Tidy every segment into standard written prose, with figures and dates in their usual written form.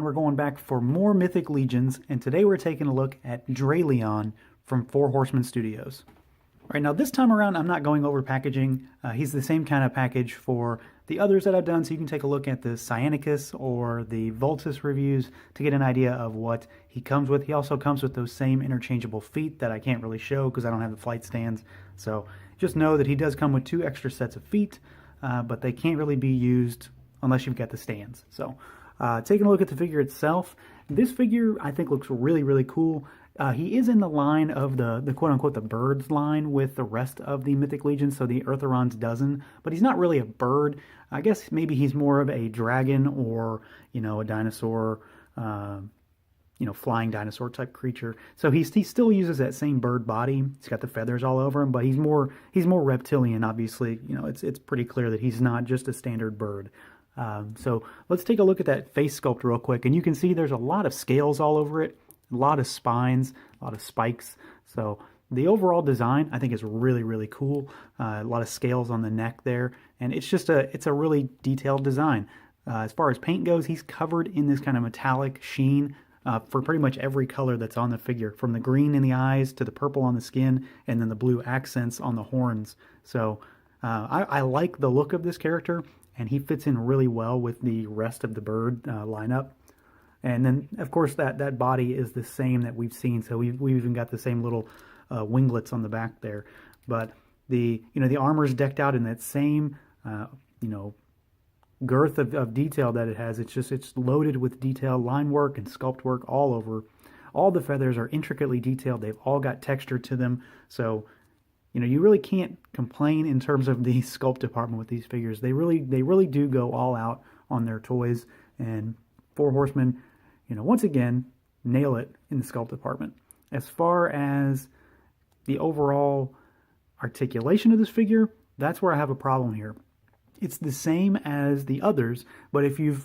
we're going back for more Mythic Legions, and today we're taking a look at Drayleeon from Four Horsemen Studios. All right, now this time around I'm not going over packaging. He's the same kind of package for the others that I've done, so you can take a look at the Cyanicus or the Voltus reviews to get an idea of what he comes with. He also comes with those same interchangeable feet that I can't really show because I don't have the flight stands. So just know that he does come with 2 extra sets of feet, but they can't really be used unless you've got the stands. So taking a look at the figure itself, this figure I think looks really, really cool. He is in the line of the quote-unquote the birds line with the rest of the Mythic Legion, so the Eartheron's dozen, but he's not really a bird. I guess maybe he's more of a dragon or, you know, a dinosaur, you know, flying dinosaur type creature. So he still uses that same bird body. He's got the feathers all over him, but he's more reptilian, obviously. You know, it's pretty clear that he's not just a standard bird. So let's take a look at that face sculpt real quick, and you can see there's a lot of scales all over it. A lot of spines, a lot of spikes. So the overall design I think is really, really cool. A lot of scales on the neck there, and it's a really detailed design. As far as paint goes, he's covered in this kind of metallic sheen for pretty much every color that's on the figure, from the green in the eyes to the purple on the skin, and then the blue accents on the horns. So I like the look of this character, and he fits in really well with the rest of the bird lineup. And then, of course, that body is the same that we've seen. So we've even got the same little winglets on the back there. But the armor is decked out in that same girth of detail that it has. It's loaded with detail, line work and sculpt work all over. All the feathers are intricately detailed. They've all got texture to them. So you really can't complain in terms of the sculpt department with these figures. They really do go all out on their toys, and Four Horsemen, once again, nail it in the sculpt department. As far as the overall articulation of this figure, that's where I have a problem here. It's the same as the others, but if you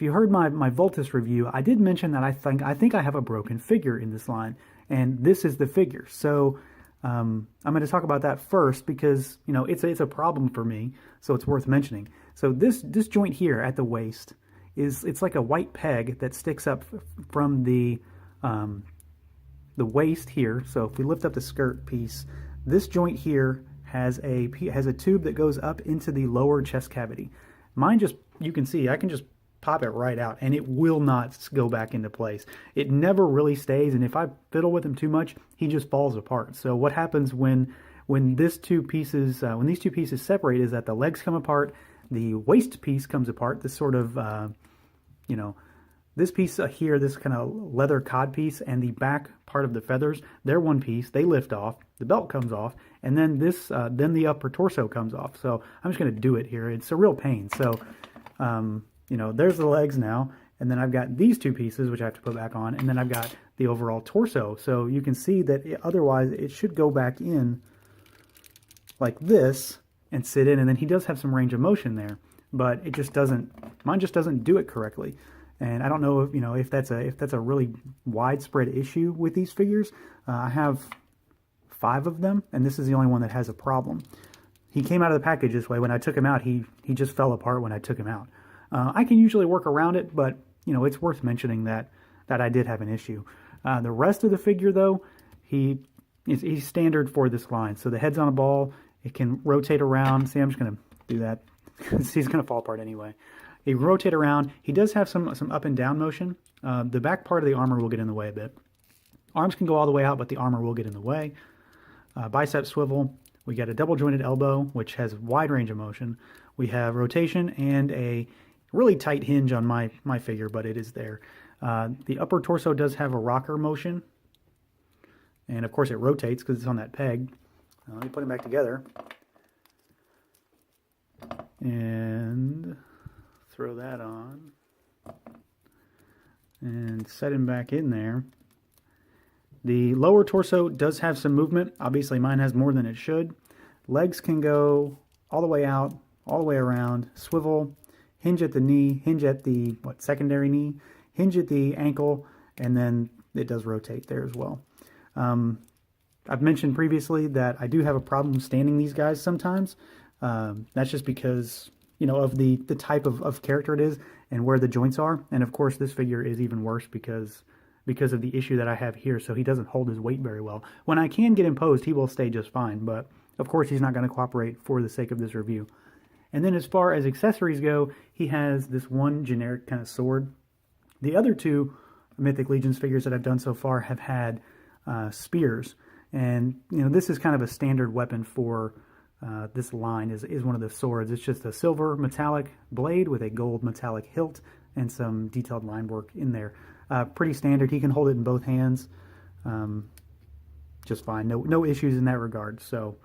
heard my Voltus review, I did mention that I think I have a broken figure in this line, and this is the figure. So I'm going to talk about that first because it's a problem for me, so it's worth mentioning. So this joint here at the waist, it's like a white peg that sticks up from the waist here. So if we lift up the skirt piece, this joint here has a tube that goes up into the lower chest cavity. Mine you can see, I can just pop it right out and it will not go back into place. It never really stays, and if I fiddle with him too much, he just falls apart. So what happens when these two pieces separate is that the legs come apart, the waist piece comes apart, this sort of this piece here, this kind of leather cod piece, and the back part of the feathers, they're one piece. They lift off, the belt comes off, and then then the upper torso comes off. So I'm just going to do it here. It's a real pain. So, there's the legs now, and then I've got these two pieces, which I have to put back on, and then I've got the overall torso. So you can see that otherwise it should go back in like this and sit in, and then he does have some range of motion there, but it just doesn't, mine just doesn't do it correctly. And I don't know if that's a really widespread issue with these figures. I have 5 of them, and this is the only one that has a problem. He came out of the package this way. When I took him out, he just fell apart when I took him out. I can usually work around it, but it's worth mentioning that I did have an issue. The rest of the figure, though, he's standard for this line. So the head's on a ball. It can rotate around. See, I'm just going to do that because he's going to fall apart anyway. He rotate around. He does have some up and down motion. The back part of the armor will get in the way a bit. Arms can go all the way out, but the armor will get in the way. Bicep swivel. We got a double jointed elbow, which has wide range of motion. We have rotation and a really tight hinge on my figure, but it is there. The upper torso does have a rocker motion, and of course it rotates because it's on that peg. Let me put him back together and throw that on and set him back in there. The lower torso does have some movement. Obviously mine has more than it should. Legs can go all the way out, all the way around, swivel, hinge at the knee, hinge at the secondary knee, hinge at the ankle, and then it does rotate there as well. I've mentioned previously that I do have a problem standing these guys sometimes. That's just because of the type of character it is. and where the joints are. And of course, this figure is even worse because of the issue that I have here, so he doesn't hold his weight very well. When I can get him posed, he will stay just fine, but of course he's not going to cooperate for the sake of this review. And then as far as accessories go, he has this one generic kind of sword. The other two Mythic Legions figures that I've done so far have had spears. And, you know, this is kind of a standard weapon for this line is one of the swords. It's just a silver metallic blade with a gold metallic hilt and some detailed line work in there. Pretty standard. He can hold it in both hands just fine. No issues in that regard. So,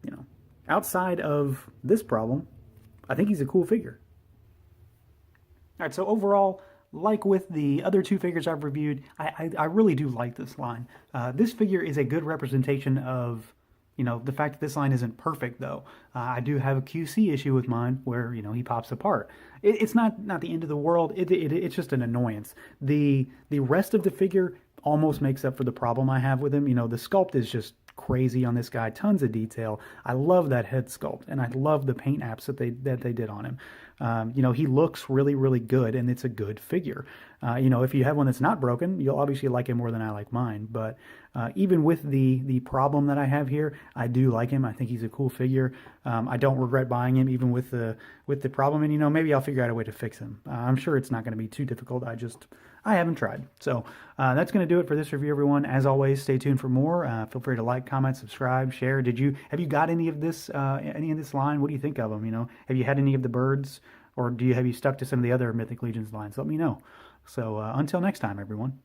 you know, outside of this problem, I think he's a cool figure. All right, so overall, like with the other two figures I've reviewed, I really do like this line. This figure is a good representation of, you know, the fact that this line isn't perfect, though. I do have a QC issue with mine where, you know, he pops apart. It's not the end of the world. It's just an annoyance. The rest of the figure almost makes up for the problem I have with him. You know, the sculpt is just crazy on this guy. Tons of detail. I love that head sculpt, and I love the paint apps that they did on him. You know, he looks really, really good, and it's a good figure. You know, if you have one that's not broken, you'll obviously like him more than I like mine. But even with the problem that I have here, I do like him. I think he's a cool figure. I don't regret buying him, even with the problem. And, you know, maybe I'll figure out a way to fix him. I'm sure it's not going to be too difficult. I haven't tried. So that's going to do it for this review, everyone. As always, stay tuned for more. Feel free to like, comment, subscribe, share. Have you got any of this line? What do you think of them? You know, have you had any of the birds, or have you stuck to some of the other Mythic Legions lines? Let me know. So until next time, everyone.